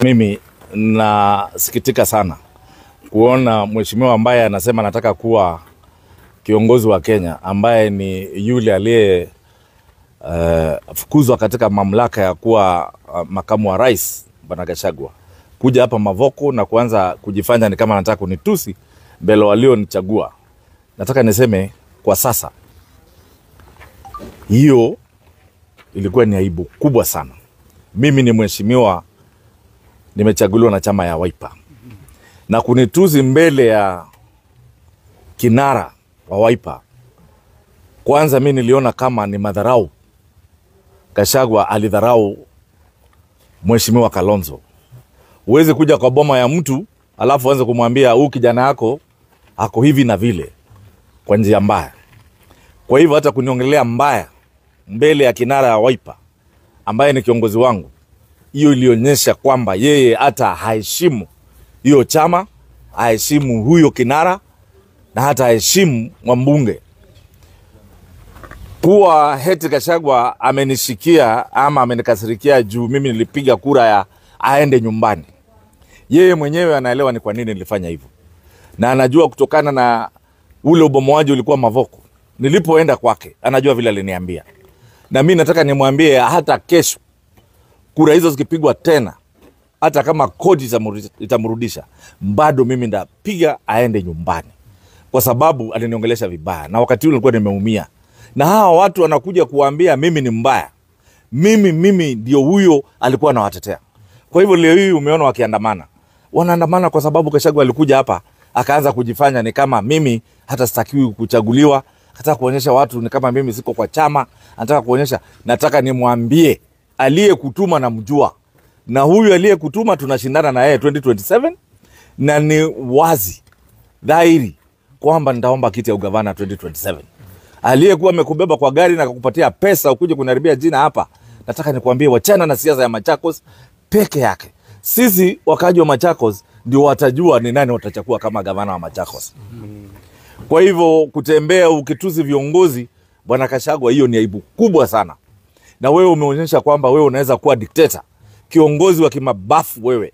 Mimi nasikitika sana kuona mheshimiwa ambaye anasema anataka kuwa kiongozi wa Kenya, ambaye ni yule aliye fukuzwa katika mamlaka ya kuwa makamu wa rais, Bwana Gachagua, kuja hapa Mavoko na kuanza kujifanya ni kama anataka kunitusi mbele walionichagua. Nataka niseme kwa sasa, hiyo ilikuwa ni aibu kubwa sana. Mimi ni mheshimiwa, nimechaguliwa na chama ya Wiper, na kunituzi mbele ya kinara wa Wiper, kwanza mimi niliona kama ni madharau. Gachagua alidharau mheshimiwa Kalonzo. Uweze kuja kwa boma ya mtu alafu anze kumwambia huyu kijana yako ako hivi na vile kwa njia mbaya. Kwa hivyo hata kuniongelea mbaya mbele ya kinara ya Wiper ambaye ni kiongozi wangu, hiyo ilionyesha kwamba yeye hata haheshimu hiyo chama, haheshimu huyo kinara, na hata haheshimu mbunge. Kuwa heti Gachagua amenishikia ama amenikasirikia juu mimi nilipiga kura ya aende nyumbani. Yeye mwenyewe anaelewa ni kwa nini nilifanya hivyo, na anajua kutokana na ule ubomoaji ulikuwa Mavoko. Nilipoenda kwake anajua vile aliniambia, na mimi nataka nimwambie hata kesho kura hizo zikipigwa tena, hata kama kodi itamrudisha, bado mimi ndapiga aende nyumbani, kwa sababu aliniongelesha vibaya, na wakati ule nilikuwa nimeumia. Na hawa watu wanakuja kuambia mimi ni mbaya, mimi ndio huyo alikuwa anawatetea. Kwa hivyo leo hii umeona wakiandamana, wanaandamana kwa sababu Gachagua alikuja hapa akaanza kujifanya ni kama mimi hata sitakiwi kuchaguliwa, anataka kuonyesha watu ni kama mimi siko kwa chama, anataka kuonyesha. Nataka nimwambie aliyekutuma na mjua, na huyu aliyekutuma tunashindana na yeye 2027, na ni wazi dhahiri kwamba nitaomba kiti ya ugavana 2027. Aliyekuwa amekubeba kwa gari na kukupatia pesa ukuje kunaribia jina hapa, nataka nikwambie wachana na siasa ya Machakos peke yake. Sisi wakaji wa Machakos ndio watajua ni nani watachukua kama gavana wa Machakos. Kwa hivyo kutembea ukituzi viongozi, Bwana Gachagua, hiyo ni aibu kubwa sana. Na wewe umeonyesha kwamba wewe unaweza kuwa dikteta, kiongozi wa kimabafu wewe,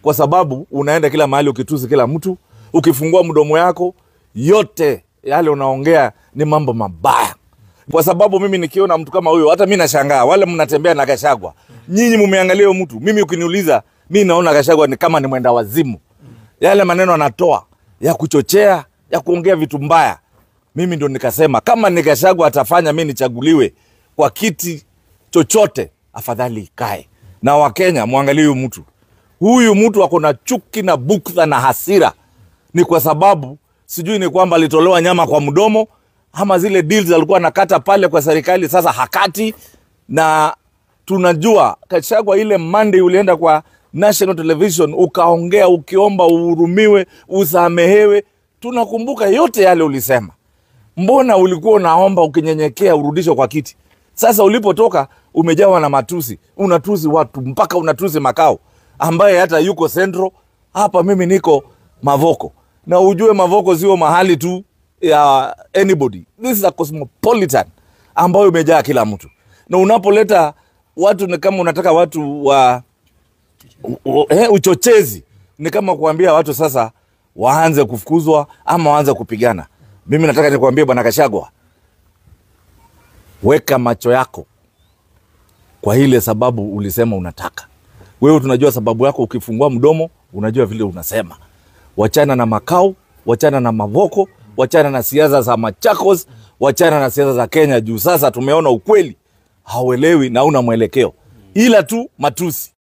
kwa sababu unaenda kila mahali ukituzi kila mtu, ukifungua mdomo yako yote yale unaongea ni mambo mabaya. Kwa sababu mimi nikiona mtu kama huyo, hata mimi nashangaa wale mnatembea na Gachagua. Nyinyi mumeangalia mtu, mimi ukiniuliza mimi naona Gachagua ni kama ni mwenda wazimu. Yale maneno anatoa ya kuchochea, ya kuongea vitu mbaya. Mimi ndio nikasema kama ni Gachagua atafanya mimi nichaguliwe kwa kiti chochote, afadhali ikae. Na Wakenya muangalie huyu mtu. Huyu mtu ako na chuki na bukdha na hasira. Ni kwa sababu sijui ni kwamba alitolewa nyama kwa mdomo, ama zile deals alikuwa anakata pale kwa serikali sasa hakati. Na tunajua Gachagua ile Monday ulienda kwa National Television ukaongea ukiomba uhurumiwe, usamehewe. Tunakumbuka yote yale ulisema. Mbona ulikuwa unaomba ukinyenyekea urudishwe kwa kiti? Sasa ulipotoka umejawa na matusi, unatusi watu mpaka unatusi Makao ambaye hata yuko Central. Hapa mimi niko Mavoko, na ujue Mavoko sio mahali tu ya anybody. This is a cosmopolitan ambayo umejaa kila mtu. Na unapoleta watu ni kama unataka watu wa uchochezi, ni kama kuambia watu sasa waanze kufukuzwa ama waanze kupigana. Mimi nataka nikwambie Bwana Gachagua, weka macho yako kwa ile sababu ulisema unataka. Wewe tunajua sababu yako, ukifungua mdomo unajua vile unasema. Wachana na Makao, wachana na Mavoko, wachana na siasa za Machakos, wachana na siasa za Kenya juu sasa tumeona ukweli hauelewi na una mwelekeo. Ila tu matusi.